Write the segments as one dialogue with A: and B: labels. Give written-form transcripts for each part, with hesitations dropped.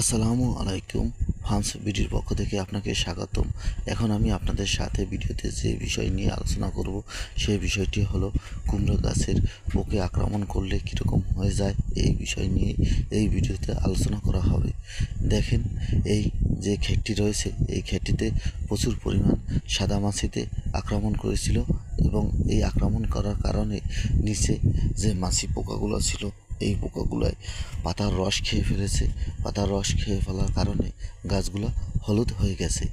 A: আসসালামু আলাইকুম। ফার্মস বিডির পক্ষ থেকে আপনাকে স্বাগতম। এখন আমি আপনাদের সাথে ভিডিওতে যে বিষয় নিয়ে আলোচনা করব সেই বিষয়টি হলো কুমড়ো গাছের পোকে আক্রমণ করলে কীরকম হয়ে যায়, এই বিষয় নিয়ে এই ভিডিওতে আলোচনা করা হবে। দেখেন, এই যে ক্ষেতটি রয়েছে এই ক্ষেতটিতে প্রচুর পরিমাণ সাদামাছিতে আক্রমণ করেছিল এবং এই আক্রমণ করার কারণে নিচে যে মাছি পোকাগুলো ছিল এই পোকাগুলোয় পাতার রস খেয়ে ফেলেছে। পাতার রস খেয়ে ফেলার কারণে গাছগুলো হলুদ হয়ে গেছে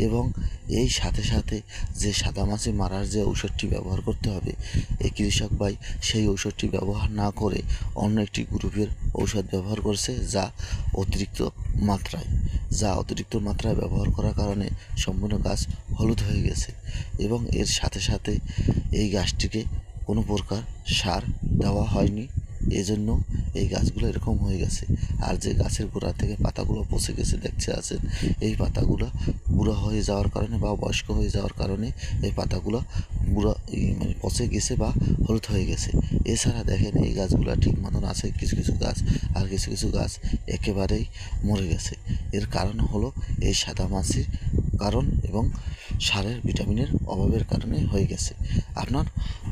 A: এবং এই সাথে সাথে যে সাদামাছি মারার যে ঔষধটি ব্যবহার করতে হবে, এই কৃষক ভাই সেই ঔষধটি ব্যবহার না করে অন্য একটি গ্রুপের ঔষধ ব্যবহার করছে, যা অতিরিক্ত মাত্রায় ব্যবহার করার কারণে সম্পূর্ণ গাছ হলুদ হয়ে গেছে এবং এর সাথে সাথে এই গাছটিকে কোনো প্রকার সার দেওয়া হয়নি। এজন্য এই গাছগুলো এরকম হয়ে গেছে। আর যে গাছের গোড়া থেকে পাতাগুলো পচে গেছে দেখতে আছেন, এই পাতাগুলো বুড়ো হয়ে যাওয়ার কারণে বা বয়স্ক হয়ে যাওয়ার কারণে এই পাতাগুলো পচে গেছে বা হলুদ হয়ে গেছে। এছাড়া দেখেন, এই গাছগুলো ঠিক মতন আছে কিছু কিছু গাছ, আর কিছু কিছু গাছ একেবারেই মরে গেছে। এর কারণ হলো এই সাদামাছির কারণ এবং সারের ভিটামিনের অভাবের কারণে হয়ে গেছে। আপনার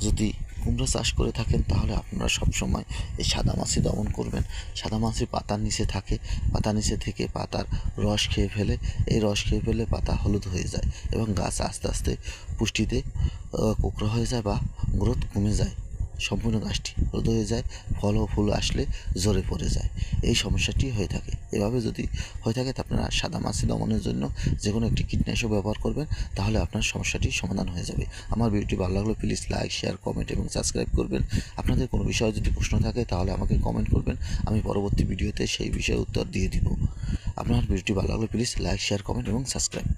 A: যদি কুমড়ো চাষ করে থাকেন তাহলে আপনারা সবসময় এই সাদামাছি দমন করবেন। সাদামাছি পাতার নিচে থাকে, পাতার নিচে থেকে পাতার রস খেয়ে ফেলে। এই রস খেয়ে ফেলে পাতা হলুদ হয়ে যায় এবং গাছ আস্তে আস্তে পুষ্টিতে কোঁকড়া হয়ে যায় বা গ্রোথ কমে যায়। সম্পূর্ণ গাছটি হলুদ হয়ে যায়, ফল ও ফুল আসলে ঝরে পড়ে যায়। এই সমস্যাটি হয়ে থাকে। এভাবে যদি হয়ে থাকে তা আপনারা সাদামাছি দমনের জন্য যে কোনো একটি কীটনাশক ব্যবহার করবেন, তাহলে আপনার সমস্যাটির সমাধান হয়ে যাবে। আমার ভিডিওটি ভালো লাগলে প্লিজ লাইক, শেয়ার, কমেন্ট এবং সাবস্ক্রাইব করবেন। আপনাদের কোনো বিষয়ে যদি প্রশ্ন থাকে তাহলে আমাকে কমেন্ট করবেন, আমি পরবর্তী ভিডিওতে সেই বিষয়ে উত্তর দিয়ে দিব। আপনার ভিডিওটি ভালো লাগলে প্লিজ লাইক, শেয়ার, কমেন্ট এবং সাবস্ক্রাইব।